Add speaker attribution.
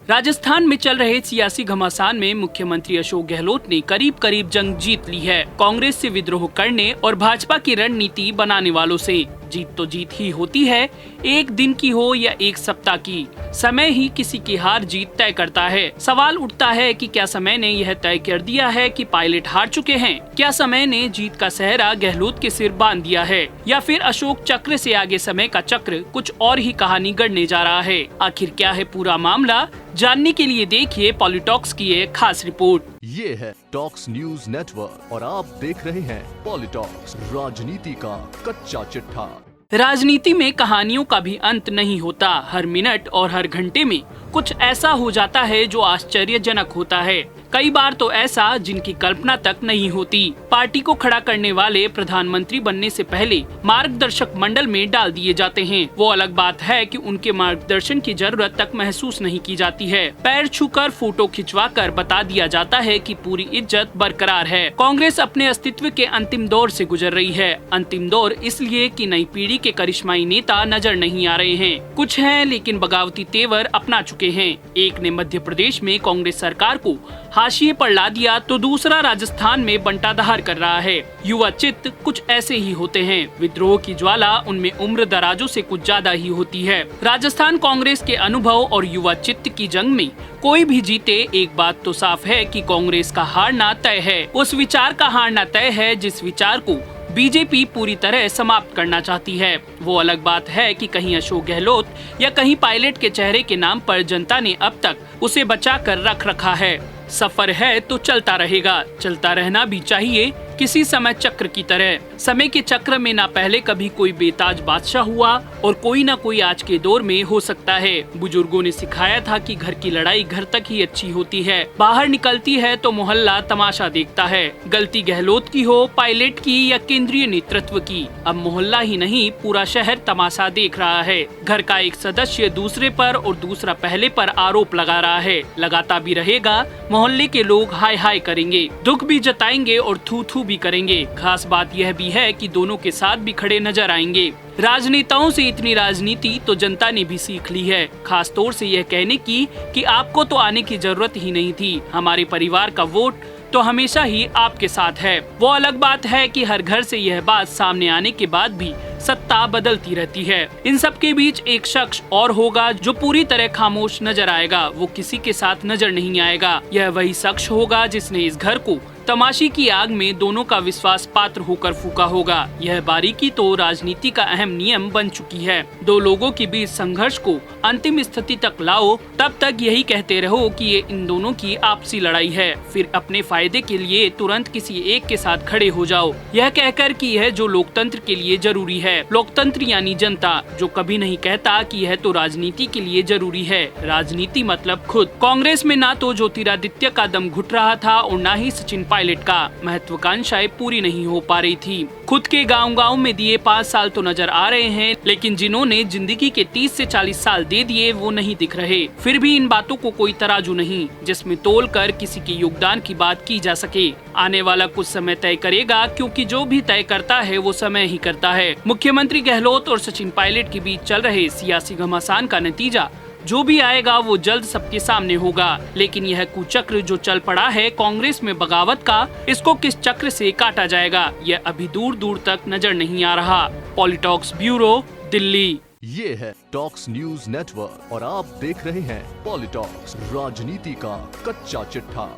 Speaker 1: राजस्थान में चल रहे सियासी घमासान में मुख्यमंत्री अशोक गहलोत ने करीब करीब जंग जीत ली है। कांग्रेस से विद्रोह करने और भाजपा की रणनीति बनाने वालों से। जीत तो जीत ही होती है, एक दिन की हो या एक सप्ताह की, समय ही किसी की हार जीत तय करता है। सवाल उठता है कि क्या समय ने यह तय कर दिया है कि पायलट हार चुके हैं? क्या समय ने जीत का सेहरा गहलोत के सिर बांध दिया है, या फिर अशोक चक्र से आगे समय का चक्र कुछ और ही कहानी गढ़ने जा रहा है? आखिर क्या है पूरा मामला? जानने के लिए देखिए पॉलिटॉक्स की एक खास रिपोर्ट।
Speaker 2: ये है टॉक्स न्यूज नेटवर्क और आप देख रहे हैं पॉलिटॉक्स, राजनीति का कच्चा चिट्ठा।
Speaker 1: राजनीति में कहानियों का भी अंत नहीं होता। हर मिनट और हर घंटे में कुछ ऐसा हो जाता है जो आश्चर्यजनक होता है। कई बार तो ऐसा जिनकी कल्पना तक नहीं होती। पार्टी को खड़ा करने वाले प्रधानमंत्री बनने से पहले मार्गदर्शक मंडल में डाल दिए जाते हैं। वो अलग बात है कि उनके मार्गदर्शन की जरूरत तक महसूस नहीं की जाती है। पैर छूकर फोटो खिंचवाकर बता दिया जाता है कि पूरी इज्जत बरकरार है। कांग्रेस अपने अस्तित्व के अंतिम दौर से गुजर रही है। अंतिम दौर इसलिए कि नई पीढ़ी के करिश्माई नेता नजर नहीं आ रहे हैं। कुछ हैं लेकिन बगावती तेवर अपना चुके हैं। एक ने मध्य प्रदेश में कांग्रेस सरकार को हाशिए पर ला दिया तो दूसरा राजस्थान में बंटाधार कर रहा है। युवा चित्त कुछ ऐसे ही होते हैं। विद्रोह की ज्वाला उनमें उम्र दराजों से कुछ ज्यादा ही होती है। राजस्थान कांग्रेस के अनुभव और युवा चित्त की जंग में कोई भी जीते, एक बात तो साफ है कि कांग्रेस का हारना तय है। उस विचार का हारना तय है जिस विचार को बीजेपी पूरी तरह समाप्त करना चाहती है। वो अलग बात है कि कहीं अशोक गहलोत या कहीं पायलट के चेहरे के नाम पर जनता ने अब तक उसे बचा कर रख रखा है। सफर है तो चलता रहेगा, चलता रहना भी चाहिए किसी समय चक्र की तरह। समय के चक्र में ना पहले कभी कोई बेताज बादशाह हुआ और कोई ना कोई आज के दौर में हो सकता है। बुजुर्गों ने सिखाया था कि घर की लड़ाई घर तक ही अच्छी होती है, बाहर निकलती है तो मोहल्ला तमाशा देखता है। गलती गहलोत की हो, पायलट की या केंद्रीय नेतृत्व की, अब मोहल्ला ही नहीं पूरा शहर तमाशा देख रहा है। घर का एक सदस्य दूसरे पर और दूसरा पहले पर आरोप लगा रहा है, लगाता भी रहेगा। मोहल्ले के लोग हाय हाय करेंगे, दुख भी जताएंगे और थू थू भी करेंगे। खास बात यह भी है कि दोनों के साथ भी खड़े नजर आएंगे। राजनेताओं से इतनी राजनीति तो जनता ने भी सीख ली है, खास तौर से यह कहने की कि आपको तो आने की जरूरत ही नहीं थी, हमारे परिवार का वोट तो हमेशा ही आपके साथ है। वो अलग बात है कि हर घर से यह बात सामने आने के बाद भी सत्ता बदलती रहती है। इन सब के बीच एक शख्स और होगा जो पूरी तरह खामोश नजर आएगा। वो किसी के साथ नजर नहीं आएगा। यह वही शख्स होगा जिसने इस घर को तमाशी की आग में दोनों का विश्वास पात्र होकर फूका होगा। यह बारीकी तो राजनीति का अहम नियम बन चुकी है। दो लोगों के बीच संघर्ष को अंतिम स्थिति तक लाओ, तब तक यही कहते रहो कि ये इन दोनों की आपसी लड़ाई है, फिर अपने फायदे के लिए तुरंत किसी एक के साथ खड़े हो जाओ, यह कहकर कि यह जो लोकतंत्र के लिए जरूरी है। लोकतंत्र यानी जनता, जो कभी नहीं कहता कि यह तो राजनीति के लिए जरूरी है। राजनीति मतलब खुद। कांग्रेस में ना तो ज्योतिरादित्य का दम घुट रहा था और न ही सचिन पायलट का। महत्वाकांक्षाएं पूरी नहीं हो पा रही थी। खुद के गांव-गांव में दिए 5 साल तो नजर आ रहे हैं, लेकिन जिन्होंने जिंदगी के 30 से 40 साल दे दिए वो नहीं दिख रहे। फिर भी इन बातों को कोई तराजू नहीं जिसमें तोल कर किसी के योगदान की बात की जा सके। आने वाला कुछ समय तय करेगा, क्योंकि जो भी तय करता है वो समय ही करता है। मुख्यमंत्री गहलोत और सचिन पायलट के बीच चल रहे सियासी घमासान का नतीजा जो भी आएगा वो जल्द सबके सामने होगा। लेकिन यह कुचक्र जो चल पड़ा है कांग्रेस में बगावत का, इसको किस चक्र से काटा जाएगा यह अभी दूर दूर तक नजर नहीं आ रहा। पॉलिटॉक्स ब्यूरो, दिल्ली।
Speaker 2: ये है टॉक्स न्यूज नेटवर्क और आप देख रहे हैं पॉलिटॉक्स, राजनीति का कच्चा चिट्ठा।